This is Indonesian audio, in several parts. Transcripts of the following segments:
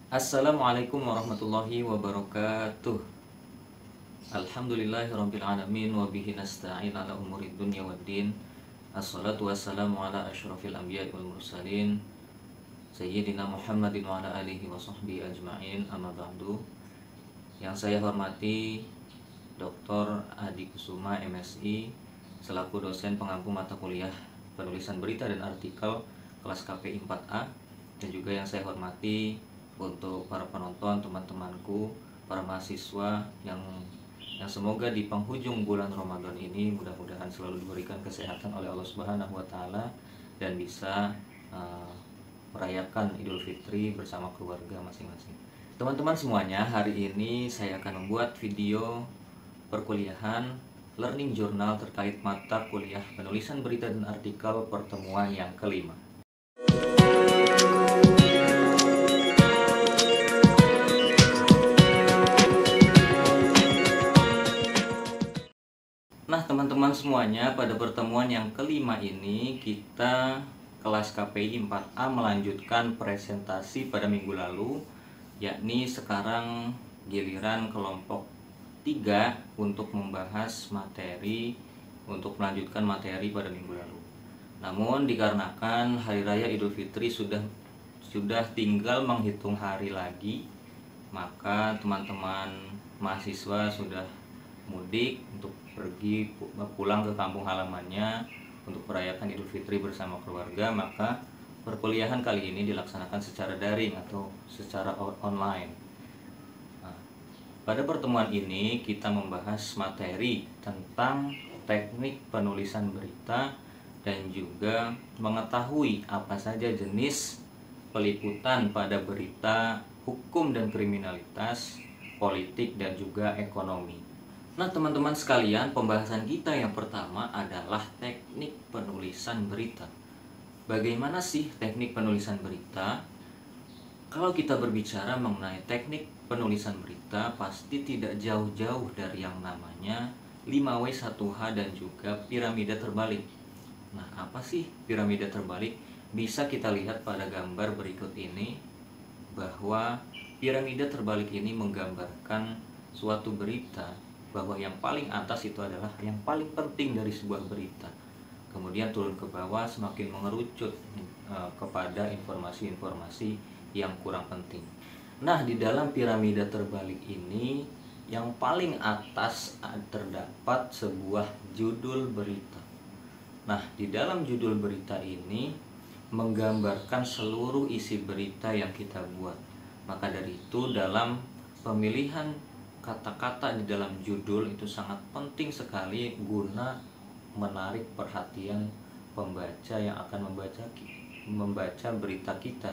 Assalamualaikum warahmatullahi wabarakatuh. Alhamdulillahirrabbilalamin. Wabihi nasta'in ala umurid dunya waddin. Assalatu wassalamu ala ashrafil anbiya'i wal mursalin Sayyidina Muhammadin wa ala alihi wa sahbihi ajma'in, amma ba'du. Yang saya hormati Dr. Adi Kusuma, MSI, selaku dosen pengampu mata kuliah penulisan berita dan artikel kelas KPI 4A. Dan juga yang saya hormati untuk para penonton, teman-temanku, para mahasiswa yang semoga di penghujung bulan Ramadan ini mudah-mudahan selalu diberikan kesehatan oleh Allah Subhanahu wa taala dan bisa merayakan Idul Fitri bersama keluarga masing-masing. Teman-teman semuanya, hari ini saya akan membuat video perkuliahan learning journal terkait mata kuliah penulisan berita dan artikel pertemuan yang kelima. Nah teman-teman semuanya, pada pertemuan yang kelima ini kita kelas KPI 4A melanjutkan presentasi pada minggu lalu, yakni sekarang giliran kelompok 3 untuk membahas materi, untuk melanjutkan materi pada minggu lalu. Namun dikarenakan Hari Raya Idul Fitri sudah tinggal menghitung hari lagi, maka teman-teman mahasiswa sudah mudik untuk pergi pulang ke kampung halamannya untuk merayakan Idul Fitri bersama keluarga. Maka perkuliahan kali ini dilaksanakan secara daring atau secara online. Nah, pada pertemuan ini kita membahas materi tentang teknik penulisan berita dan juga mengetahui apa saja jenis peliputan pada berita hukum dan kriminalitas, politik dan juga ekonomi. Nah teman-teman sekalian, pembahasan kita yang pertama adalah teknik penulisan berita. Bagaimana sih teknik penulisan berita? Kalau kita berbicara mengenai teknik penulisan berita, pasti tidak jauh-jauh dari yang namanya 5W1H dan juga piramida terbalik. Nah apa sih piramida terbalik? Bisa kita lihat pada gambar berikut ini, bahwa piramida terbalik ini menggambarkan suatu berita, bahwa yang paling atas itu adalah yang paling penting dari sebuah berita. Kemudian turun ke bawah semakin mengerucut kepada informasi-informasi yang kurang penting. Nah, di dalam piramida terbalik ini yang paling atas terdapat sebuah judul berita. Nah, di dalam judul berita ini menggambarkan seluruh isi berita yang kita buat. Maka dari itu dalam pemilihan kata-kata di dalam judul itu sangat penting sekali guna menarik perhatian pembaca yang akan membaca berita kita.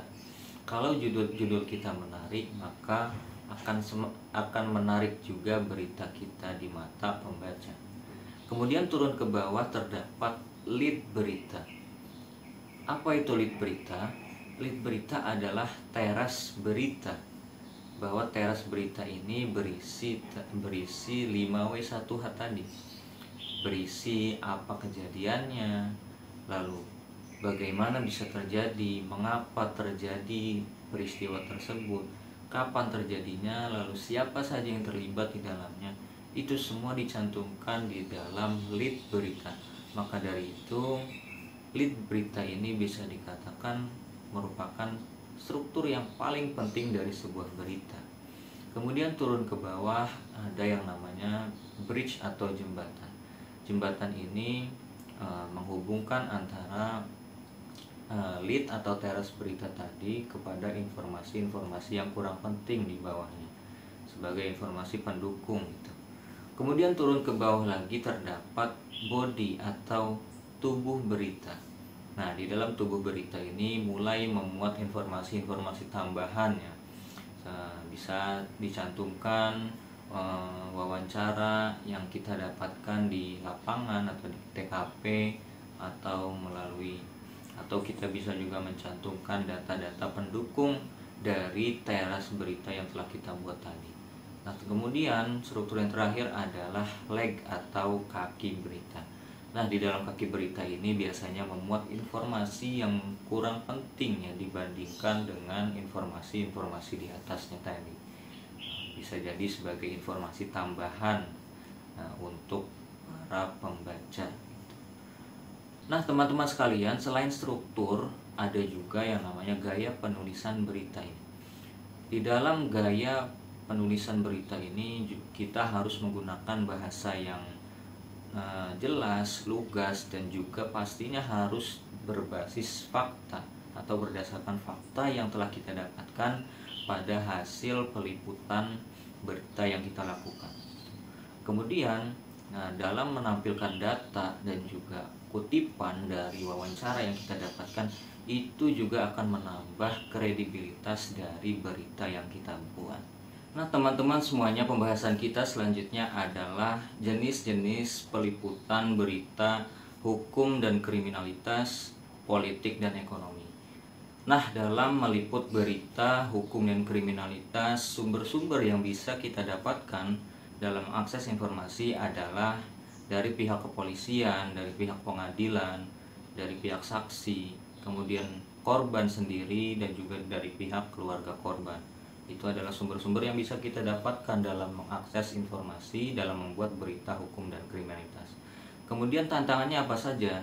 Kalau judul kita menarik, maka akan menarik juga berita kita di mata pembaca. Kemudian turun ke bawah terdapat lead berita. Apa itu lead berita? Lead berita adalah teras berita, bahwa teras berita ini berisi 5W1H tadi. Berisi apa kejadiannya, lalu bagaimana bisa terjadi, mengapa terjadi peristiwa tersebut, kapan terjadinya, lalu siapa saja yang terlibat di dalamnya. Itu semua dicantumkan di dalam lead berita. Maka dari itu lead berita ini bisa dikatakan merupakan struktur yang paling penting dari sebuah berita. Kemudian turun ke bawah ada yang namanya bridge atau jembatan. Jembatan ini menghubungkan antara lead atau teras berita tadi kepada informasi-informasi yang kurang penting di bawahnya sebagai informasi pendukung gitu. Kemudian turun ke bawah lagi terdapat body atau tubuh berita. Nah, di dalam tubuh berita ini mulai memuat informasi-informasi tambahan ya. Bisa dicantumkan wawancara yang kita dapatkan di lapangan atau di TKP atau kita bisa juga mencantumkan data-data pendukung dari teras berita yang telah kita buat tadi. Nah, kemudian struktur yang terakhir adalah leg atau kaki berita. Nah, di dalam kaki berita ini biasanya memuat informasi yang kurang penting ya dibandingkan dengan informasi-informasi di atasnya tadi. Bisa jadi sebagai informasi tambahan untuk para pembaca. Nah, teman-teman sekalian, selain struktur, ada juga yang namanya gaya penulisan berita ini. Di dalam gaya penulisan berita ini kita harus menggunakan bahasa yang jelas, lugas, dan juga pastinya harus berbasis fakta atau berdasarkan fakta yang telah kita dapatkan pada hasil peliputan berita yang kita lakukan. Kemudian, dalam menampilkan data dan juga kutipan dari wawancara yang kita dapatkan, itu juga akan menambah kredibilitas dari berita yang kita buat. Nah, teman-teman semuanya, pembahasan kita selanjutnya adalah jenis-jenis peliputan berita hukum dan kriminalitas, politik dan ekonomi. Nah, dalam meliput berita hukum dan kriminalitas, sumber-sumber yang bisa kita dapatkan dalam akses informasi adalah dari pihak kepolisian, dari pihak pengadilan, dari pihak saksi, kemudian korban sendiri, dan juga dari pihak keluarga korban. Itu adalah sumber-sumber yang bisa kita dapatkan dalam mengakses informasi dalam membuat berita hukum dan kriminalitas. Kemudian tantangannya apa saja?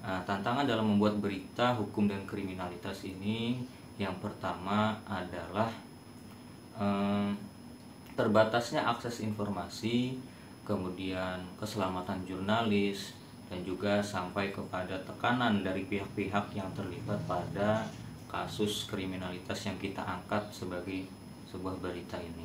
Tantangan dalam membuat berita hukum dan kriminalitas ini, yang pertama adalah terbatasnya akses informasi, kemudian keselamatan jurnalis, dan juga sampai kepada tekanan dari pihak-pihak yang terlibat pada kasus kriminalitas yang kita angkat sebagai sebuah berita ini.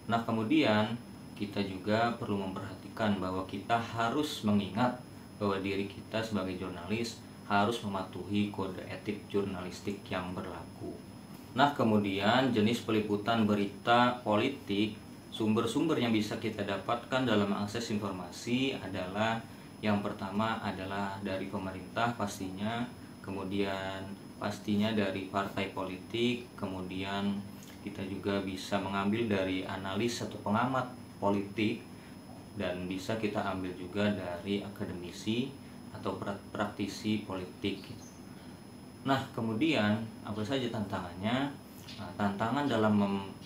Nah, kemudian kita juga perlu memperhatikan bahwa kita harus mengingat bahwa diri kita sebagai jurnalis harus mematuhi kode etik jurnalistik yang berlaku. Nah, kemudian jenis peliputan berita politik, sumber-sumber yang bisa kita dapatkan dalam akses informasi adalah yang pertama adalah dari pemerintah pastinya, kemudian pastinya dari partai politik, kemudian kita juga bisa mengambil dari analis atau pengamat politik, dan bisa kita ambil juga dari akademisi atau praktisi politik. Nah, kemudian apa saja tantangannya? Tantangan dalam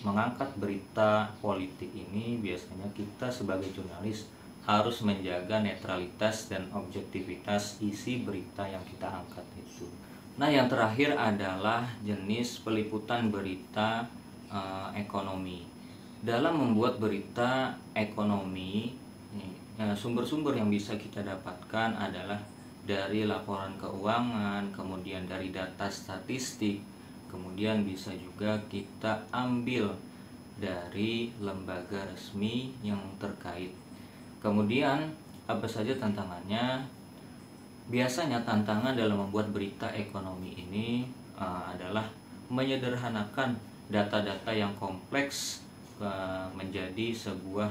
mengangkat berita politik ini biasanya kita sebagai jurnalis harus menjaga netralitas dan objektivitas isi berita yang kita angkat itu. Nah, yang terakhir adalah jenis peliputan berita ekonomi. Dalam membuat berita ekonomi, sumber-sumber yang bisa kita dapatkan adalah dari laporan keuangan, kemudian dari data statistik, kemudian bisa juga kita ambil dari lembaga resmi yang terkait. Kemudian apa saja tantangannya? Biasanya tantangan dalam membuat berita ekonomi ini adalah menyederhanakan data-data yang kompleks menjadi sebuah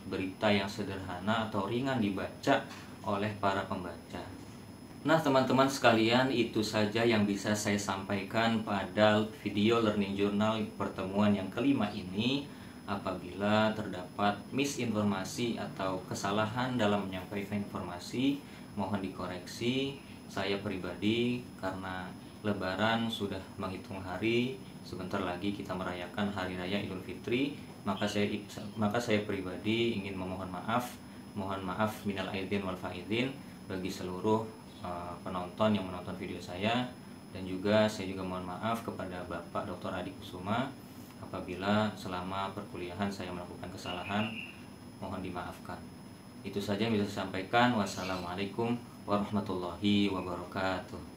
berita yang sederhana atau ringan dibaca oleh para pembaca. Nah, teman-teman sekalian, itu saja yang bisa saya sampaikan pada video Learning Journal pertemuan yang kelima ini. Apabila terdapat misinformasi atau kesalahan dalam menyampaikan informasi, mohon dikoreksi. Saya pribadi, karena Lebaran sudah menghitung hari, sebentar lagi kita merayakan Hari Raya Idul Fitri, maka saya pribadi ingin memohon maaf, minal aidin wal faidin bagi seluruh penonton yang menonton video saya, dan juga saya juga mohon maaf kepada Bapak Dr. Adi Kusuma apabila selama perkuliahan saya melakukan kesalahan, mohon dimaafkan. Itu saja yang bisa saya sampaikan. Wassalamualaikum warahmatullahi wabarakatuh.